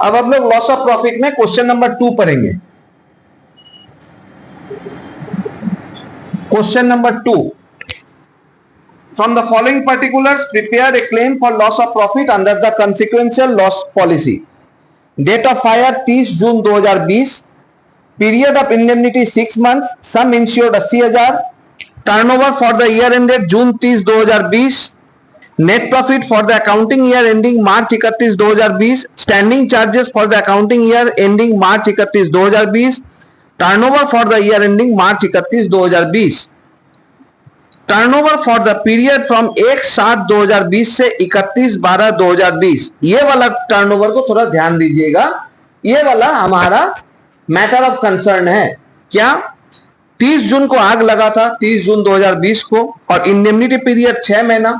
अब हम लोग लॉस ऑफ प्रॉफिट में क्वेश्चन नंबर 2 पढ़ेंगे। Question number 2, from the following particulars prepare a claim for loss of profit under the consequential loss policy. Date of fire 30 June 2020, period of indemnity 6 months, sum insured 80,000, turnover for the year ended June 30 2020, net profit for the accounting year ending March 31 2020, standing charges for the accounting year ending March 31 2020, turnover for the year ending March 31 2020, turnover for the period from 1/7/2020 से 31/12/2020। ये वाला turnover को थोड़ा ध्यान दीजिएगा, ये वाला हमारा मैटर ऑफ कंसर्न है। क्या 30 जून को आग लगा था, 30 जून 2020 को, और इंडेमनिटी पीरियड 6 महीना,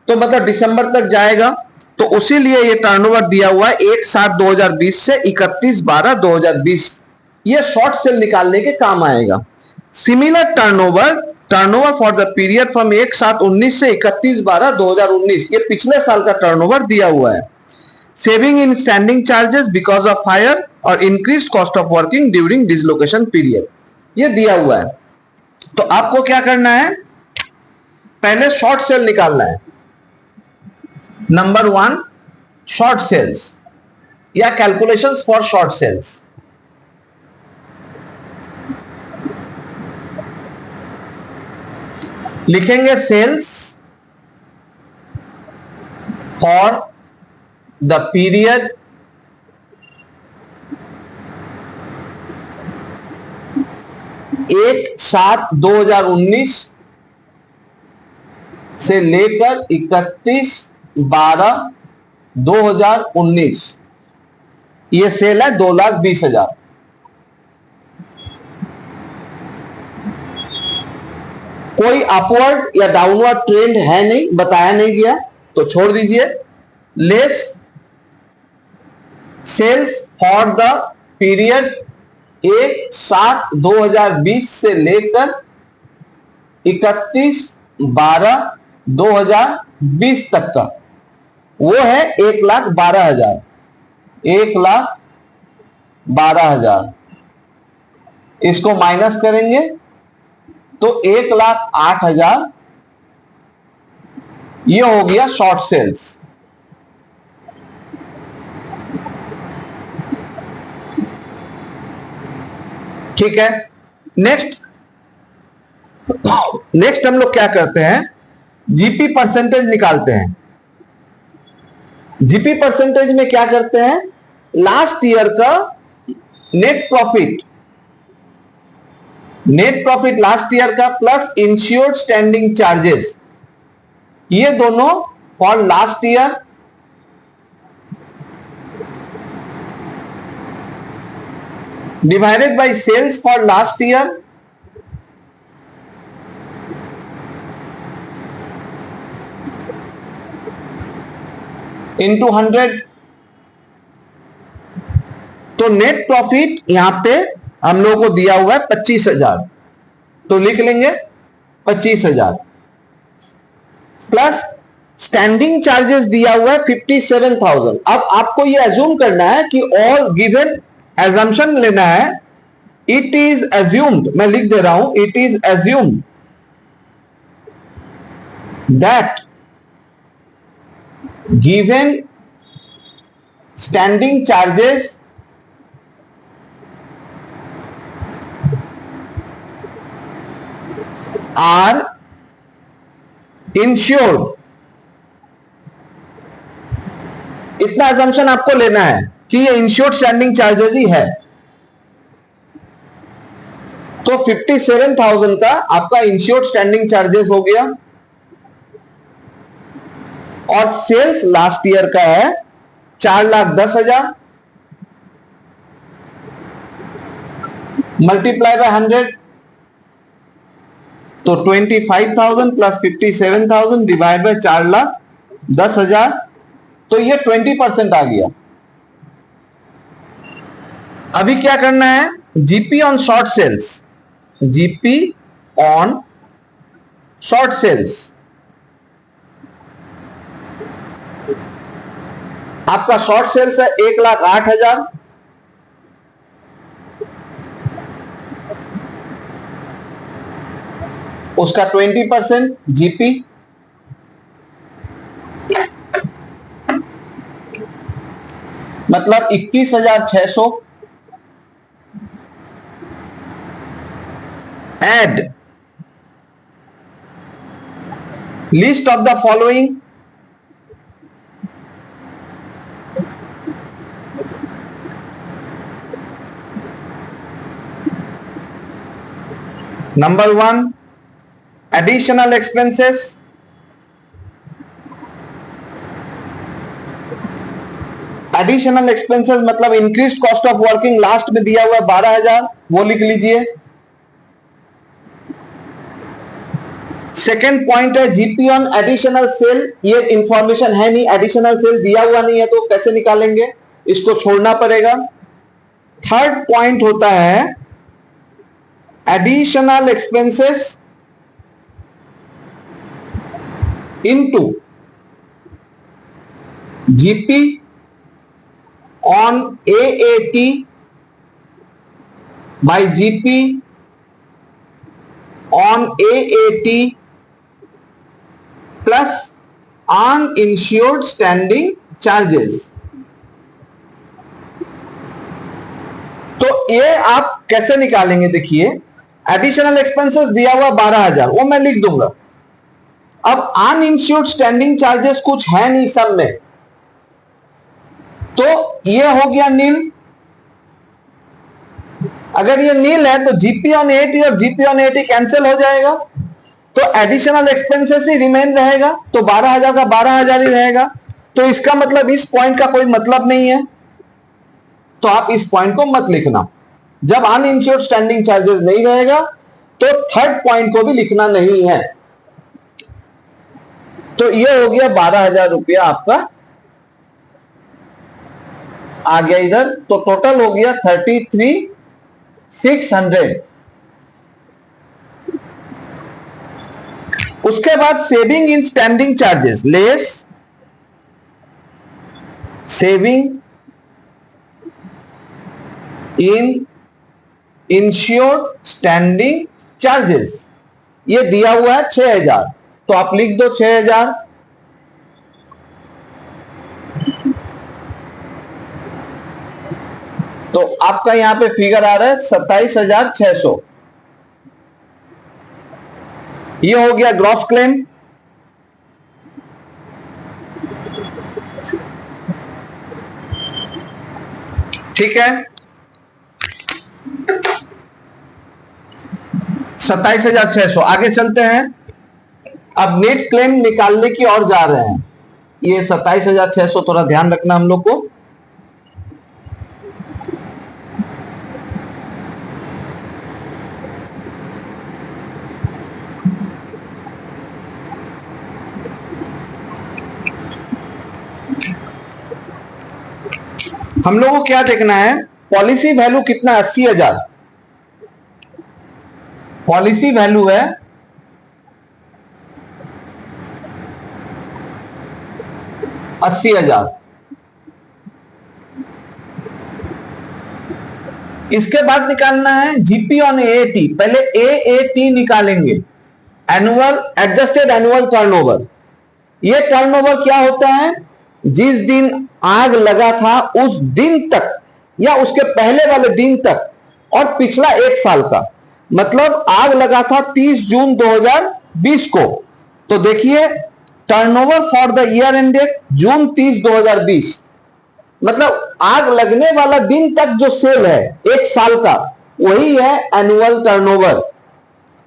तो मतलब दिसंबर तक जाएगा। तो उसी लिए ये टर्नओवर दिया हुआ है 1/7/2020 से 31/12/2020। ये शॉर्ट सेल निकालने के काम आएगा। Similar turnover for the period from 1/7/19 से 31/12/2019, ये पिछले साल का टर्नओवर दिया हुआ है। Saving in standing charges because of fire और increase cost of working during dislocation period, ये दिया हुआ है। तो आपको क्या करना है, पहले शॉर्ट सेल निकालना है। नंबर 1, शॉर्ट सेल्स या कैलकुलेशंस फॉर शॉर्ट सेल्स। लिखेंगे सेल्स फॉर द पीरियड एक 7/2019 से लेकर 31/12/2019। ये सेल है 2,20,000। कोई अपवर्ड या डाउनवर्ड ट्रेंड है नहीं, बताया नहीं गया, तो छोड़ दीजिए। Less sales for the period 1/7/2020 से लेकर 31/12/2020 तक का, वो है 1,12,000। 1,12,000 इसको माइनस करेंगे तो 1,08,000, ये हो गया शॉर्ट सेल्स। ठीक है। नेक्स्ट हम लोग क्या करते हैं, जीपी परसेंटेज निकालते हैं। जीपी परसेंटेज में क्या करते हैं, लास्ट ईयर का नेट प्रॉफिट लास्ट ईयर का प्लस इंश्योर्ड स्टैंडिंग चार्जेस, ये दोनों for last year, divided by sales for last year, into 100। तो नेट प्रॉफिट यहां पे हम लोगों को दिया हुआ है 25,000, तो लिख लेंगे 25,000 प्लस स्टैंडिंग चार्जेस दिया हुआ है 57,000। अब आपको ये एज्यूम करना है कि ऑल गिवन, एजम्पशन लेना है। इट इज एज्यूम्ड, मैं लिख दे रहा हूं, it is assumed that given standing charges are insured. इतना अजम्पशन आपको लेना है कि ये इंश्योर्ड स्टैंडिंग चार्जेस ही है। तो 57,000 का आपका इंश्योर्ड स्टैंडिंग चार्जेस हो गया, और सेल्स लास्ट ईयर का है 4,10,000 मल्टीप्लाई बाय 100, तो 25,000 प्लस 57,000 डिवाइड बाय 4,10,000, तो ये 20% आ गया। अभी क्या करना है, GP on short sales, GP on short sales आपका शॉर्ट सेल्स है 1,08,000, उसका 20% जीपी, मतलब 21,600 add list of the following number 1 additional expenses, additional expenses मतलब increase cost of working, last में दिया हुआ है 12,000, वो लिख लीजिए। सेकेंड पॉइंट है जीपी ऑन एडिशनल सेल, ये इंफॉर्मेशन है नहीं, एडिशनल सेल दिया हुआ नहीं है तो कैसे निकालेंगे, इसको छोड़ना पड़ेगा। थर्ड पॉइंट होता है additional expenses into GP on AAT by GP on AAT plus uninsured standing charges। तो ये आप कैसे निकालेंगे, देखिए एडिशनल एक्सपेंसेस दिया हुआ 12,000, वो मैं लिख दूंगा। अब अनइंश्योर्ड स्टैंडिंग चार्जेस कुछ है नहीं सब में, तो ये हो गया नील। अगर ये नील है तो जीपी ऑन एटी और जीपी ऑन एटी कैंसिल हो जाएगा, तो एडिशनल एक्सपेंसेस ही रिमेन रहेगा, तो 12,000 का 12,000 ही रहेगा। तो इसका मतलब इस पॉइंट का कोई मतलब नहीं है, तो आप इस पॉइंट को मत लिखना। जब अनइंश्योर्ड स्टैंडिंग चार्जेस नहीं रहेगा तो थर्ड पॉइंट को भी लिखना नहीं है। तो ये हो गया 12,000 रुपया आपका आ गया इधर, तो टोटल हो गया 33,600। उसके बाद saving in standing charges less saving in insured standing charges, ये दिया हुआ है 6,000, तो आप लिख दो 6,000। तो आपका यहां पे फिगर आ रहा है 27,600। ये हो गया ग्रॉस क्लेम। ठीक है, 27,600। आगे चलते हैं, अब नेट क्लेम निकालने की और जा रहे हैं। ये 27,600 थोड़ा ध्यान रखना हम लोग को। हम लोगों को क्या देखना है, पॉलिसी वैल्यू कितना, 80,000 पॉलिसी वैल्यू है। अस्सी हजार। इसके बाद निकालना है जीपी ऑन एएटी। पहले एएटी निकालेंगे, एनुअल एडजस्टेड एनुअल टर्नओवर। ये टर्नओवर क्या होता है, जिस दिन आग लगा था उस दिन तक या उसके पहले वाले दिन तक और पिछला एक साल का। मतलब आग लगा था 30 जून 2020 को, तो देखिए turnover for the year ended June 30 2020, मतलब आग लगने वाला दिन तक जो सेल है एक साल का, वही है annual turnover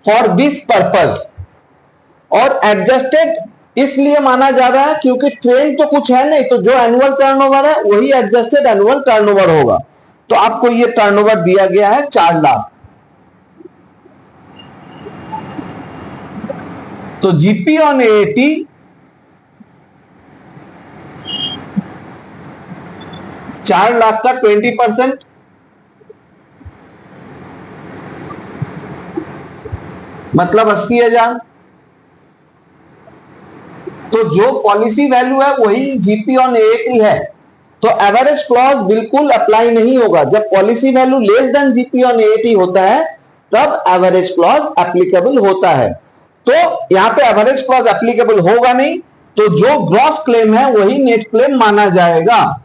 for this purpose. और एडजस्टेड इसलिए माना जा रहा है क्योंकि ट्रेंड तो कुछ है नहीं, तो जो एनुअल टर्नओवर है वही एडजस्टेड एनुअल टर्नओवर होगा। तो आपको ये टर्नओवर दिया गया है 4 लाख। तो जीपी ऑन एटी 4 लाख का 20%, मतलब 80,000। तो जो पॉलिसी वैल्यू है वही जीपी ऑन एटी है, तो एवरेज क्लॉज बिल्कुल अप्लाई नहीं होगा। जब policy value less than GP on eighty होता है तब एवरेज क्लॉज एप्लीकेबल होता है। तो यहां पे एवरेज क्लॉज एप्लीकेबल होगा नहीं, तो जो ग्रॉस क्लेम है वही नेट क्लेम माना जाएगा।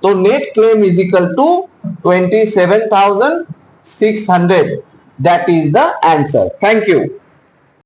तो net claim is equal to 27,600, that is the answer. Thank you.